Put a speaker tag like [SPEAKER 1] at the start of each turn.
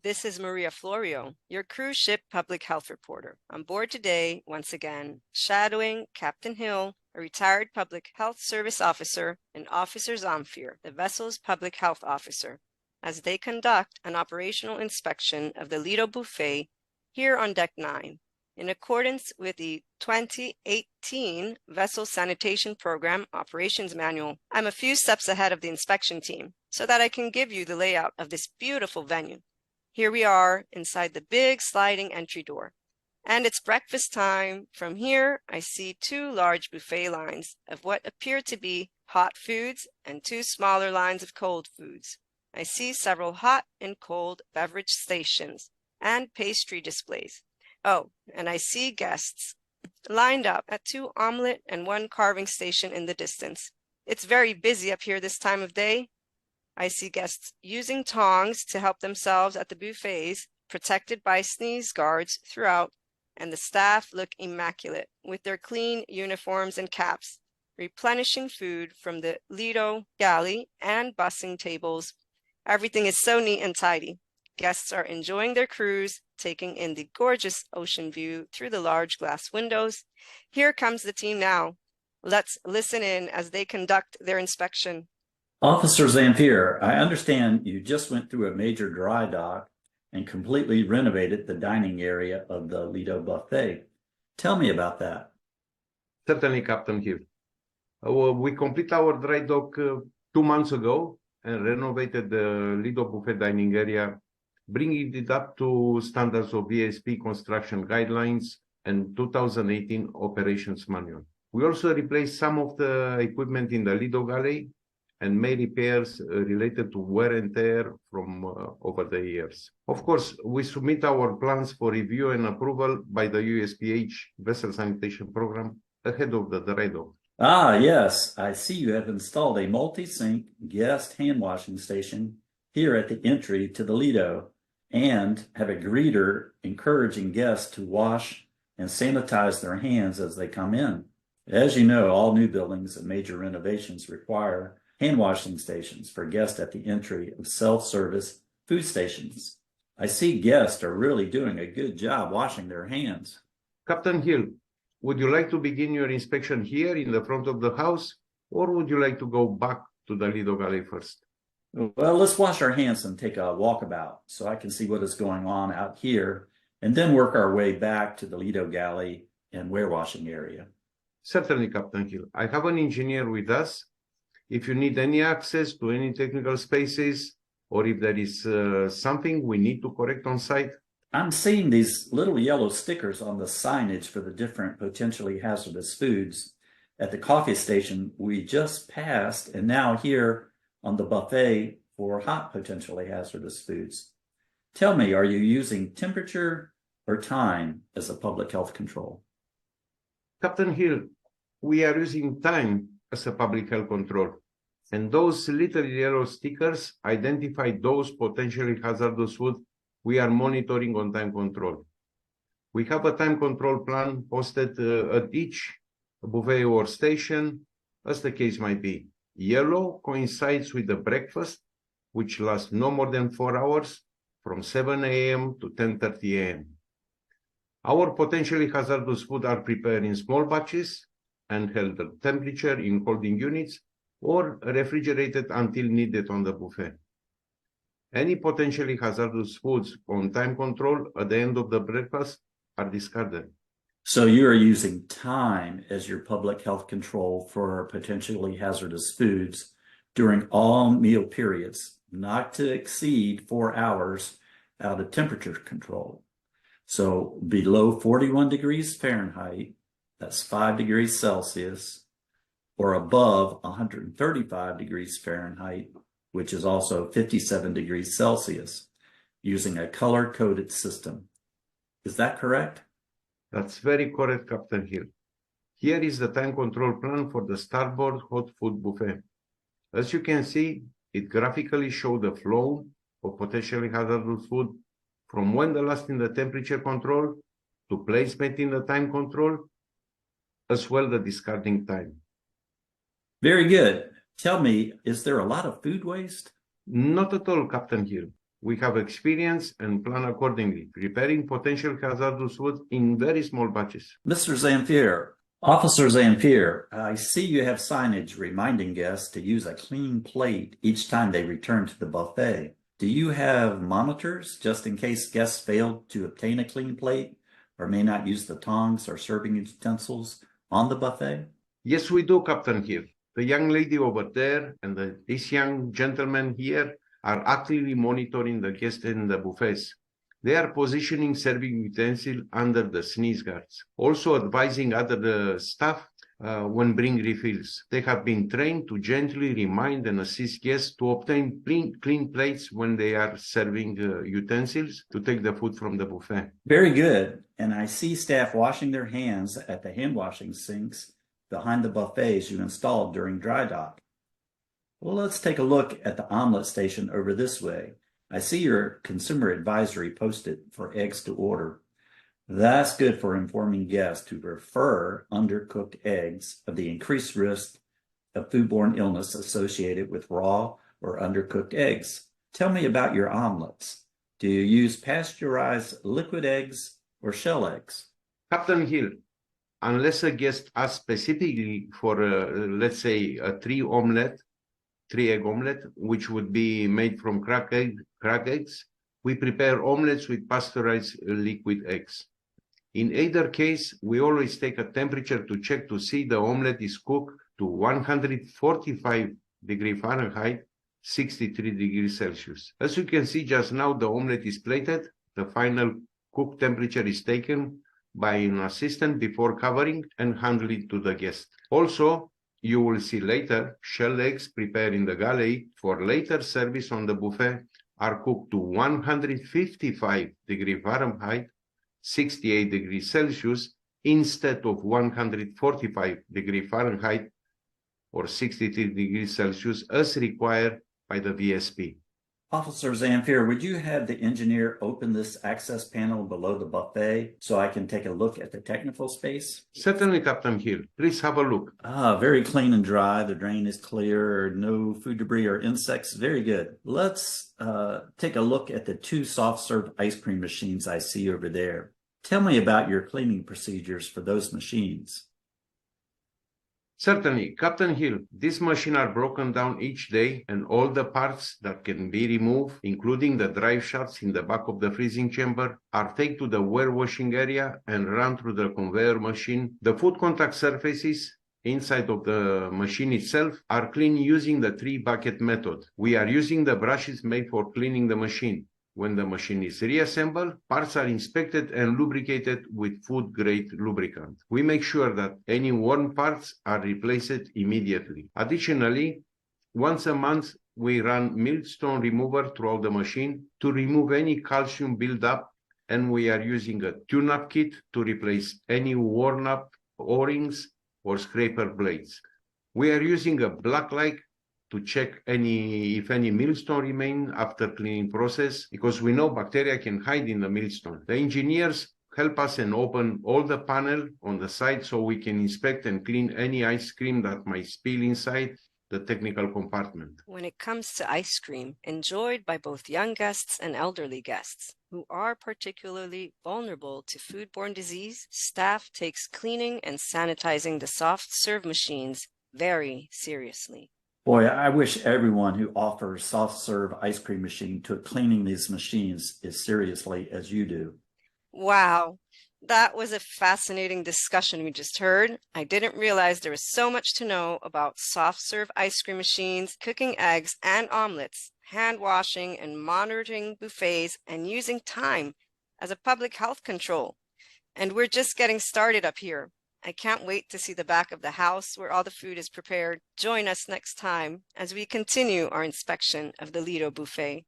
[SPEAKER 1] This is Maria Florio, your cruise ship public health reporter. On board today, once again, shadowing Captain Hill, a retired public health service officer, and Officer Zamfir, the vessel's public health officer, as they conduct an operational inspection of the Lido Buffet here on Deck 9, in accordance with the 2018 Vessel Sanitation Program Operations Manual. I'm a few steps ahead of the inspection team so that I can give you the layout of this beautiful venue. Here we are inside the big sliding entry door, and it's breakfast time. From here, I see two large buffet lines of what appear to be hot foods and two smaller lines of cold foods. I see several hot and cold beverage stations and pastry displays. Oh, and I see guests lined up at two omelet and one carving station in the distance. It's very busy up here this time of day. I see guests using tongs to help themselves at the buffets, protected by sneeze guards throughout, and the staff look immaculate with their clean uniforms and caps, replenishing food from the Lido galley and bussing tables. Everything is so neat and tidy. Guests are enjoying their cruise, taking in the gorgeous ocean view through the large glass windows. Here comes the team now. Let's listen in as they conduct their inspection.
[SPEAKER 2] Officer Zamfir, I understand you just went through a major dry dock and completely renovated the dining area of the Lido Buffet. Tell me about that.
[SPEAKER 3] Certainly, Captain Hill. We completed our dry dock 2 months ago and renovated the Lido Buffet dining area, bringing it up to standards of VSP construction guidelines and 2018 operations manual. We also replaced some of the equipment in the Lido galley and made repairs related to wear and tear from over the years. Of course, we submit our plans for review and approval by the USPH Vessel Sanitation Program ahead of the dry dock.
[SPEAKER 2] Ah, yes, I see you have installed a multi-sink guest hand washing station here at the entry to the Lido and have a greeter encouraging guests to wash and sanitize their hands as they come in. As you know, all new buildings and major renovations require hand washing stations for guests at the entry of self-service food stations. I see guests are really doing a good job washing their hands.
[SPEAKER 3] Captain Hill, would you like to begin your inspection here in the front of the house, or would you like to go back to the Lido galley first?
[SPEAKER 2] Well, let's wash our hands and take a walkabout so I can see what is going on out here, and then work our way back to the Lido galley and warewashing area.
[SPEAKER 3] Certainly, Captain Hill. I have an engineer with us. If you need any access to any technical spaces, or if there is something we need to correct on site.
[SPEAKER 2] I'm seeing these little yellow stickers on the signage for the different potentially hazardous foods at the coffee station we just passed, and now here on the buffet for hot potentially hazardous foods. Tell me, are you using temperature or time as a public health control?
[SPEAKER 3] Captain Hill, we are using time as a public health control, and those little yellow stickers identify those potentially hazardous foods we are monitoring on time control. We have a time control plan posted at each buffet or station, as the case might be. Yellow coincides with the breakfast, which lasts no more than 4 hours, from 7 a.m. to 10:30 a.m. Our potentially hazardous food are prepared in small batches and held at temperature in holding units or refrigerated until needed on the buffet. Any potentially hazardous foods on time control at the end of the breakfast are discarded.
[SPEAKER 2] So you are using time as your public health control for potentially hazardous foods during all meal periods, not to exceed 4 hours out of temperature control. So below 41 degrees Fahrenheit, that's 5 degrees Celsius, or above 135 degrees Fahrenheit, which is also 57 degrees Celsius, using a color-coded system. Is that correct?
[SPEAKER 3] That's very correct, Captain Hill. Here is the time control plan for the starboard hot food buffet. As you can see, it graphically shows the flow of potentially hazardous food from when the last in the temperature control to placement in the time control, as well the discarding time.
[SPEAKER 2] Very good. Tell me, is there a lot of food waste?
[SPEAKER 3] Not at all, Captain Hill. We have experience and plan accordingly, preparing potential hazardous food in very small batches.
[SPEAKER 2] Mr. Zamfir, Officer Zamfir, I see you have signage reminding guests to use a clean plate each time they return to the buffet. Do you have monitors just in case guests fail to obtain a clean plate or may not use the tongs or serving utensils on the buffet?
[SPEAKER 3] Yes, we do, Captain Hill. The young lady over there and this young gentleman here are actively monitoring the guests in the buffets. They are positioning serving utensils under the sneeze guards, also advising other staff when bring refills. They have been trained to gently remind and assist guests to obtain clean plates when they are serving utensils to take the food from the buffet.
[SPEAKER 2] Very good. And I see staff washing their hands at the hand washing sinks behind the buffets you installed during dry dock. Well, let's take a look at the omelet station over this way. I see your consumer advisory posted for eggs to order. That's good for informing guests to prefer undercooked eggs of the increased risk of foodborne illness associated with raw or undercooked eggs. Tell me about your omelets. Do you use pasteurized liquid eggs or shell eggs?
[SPEAKER 3] Captain Hill, unless a guest asks specifically for, let's say, a three-egg omelette, which would be made from cracked eggs, we prepare omelettes with pasteurized liquid eggs. In either case, we always take a temperature to check to see the omelette is cooked to 145 degrees Fahrenheit, 63 degrees Celsius. As you can see just now, the omelette is plated. The final cook temperature is taken by an assistant before covering and handling to the guest. Also, you will see later shell eggs prepared in the galley for later service on the buffet are cooked to 155 degrees Fahrenheit, 68 degrees Celsius, instead of 145 degrees Fahrenheit or 63 degrees Celsius as required by the VSP.
[SPEAKER 2] Officer Zamfir, would you have the engineer open this access panel below the buffet so I can take a look at the technical space?
[SPEAKER 3] Certainly, Captain Hill. Please have a look.
[SPEAKER 2] Very clean and dry. The drain is clear, no food debris or insects. Very good. Let's take a look at the two soft serve ice cream machines I see over there. Tell me about your cleaning procedures for those machines.
[SPEAKER 3] Certainly, Captain Hill, these machines are broken down each day and all the parts that can be removed, including the drive shafts in the back of the freezing chamber, are taken to the warewashing area and run through the conveyor machine. The food contact surfaces inside of the machine itself are cleaned using the 3-bucket method. We are using the brushes made for cleaning the machine. When the machine is reassembled, parts are inspected and lubricated with food-grade lubricant. We make sure that any worn parts are replaced immediately. Additionally, once a month, we run millstone remover throughout the machine to remove any calcium buildup, and we are using a tune-up kit to replace any worn-up O-rings or scraper blades. We are using a black light to check if any millstone remain after cleaning process, because we know bacteria can hide in the millstone. The engineers help us and open all the panel on the side so we can inspect and clean any ice cream that might spill inside the technical compartment.
[SPEAKER 1] When it comes to ice cream, enjoyed by both young guests and elderly guests who are particularly vulnerable to foodborne disease, staff takes cleaning and sanitizing the soft serve machines very seriously.
[SPEAKER 2] Boy, I wish everyone who offers soft serve ice cream machine took cleaning these machines as seriously as you do.
[SPEAKER 1] Wow, that was a fascinating discussion we just heard. I didn't realize there was so much to know about soft serve ice cream machines, cooking eggs and omelets, hand washing and monitoring buffets, and using time as a public health control. And we're just getting started up here. I can't wait to see the back of the house where all the food is prepared. Join us next time as we continue our inspection of the Lido Buffet.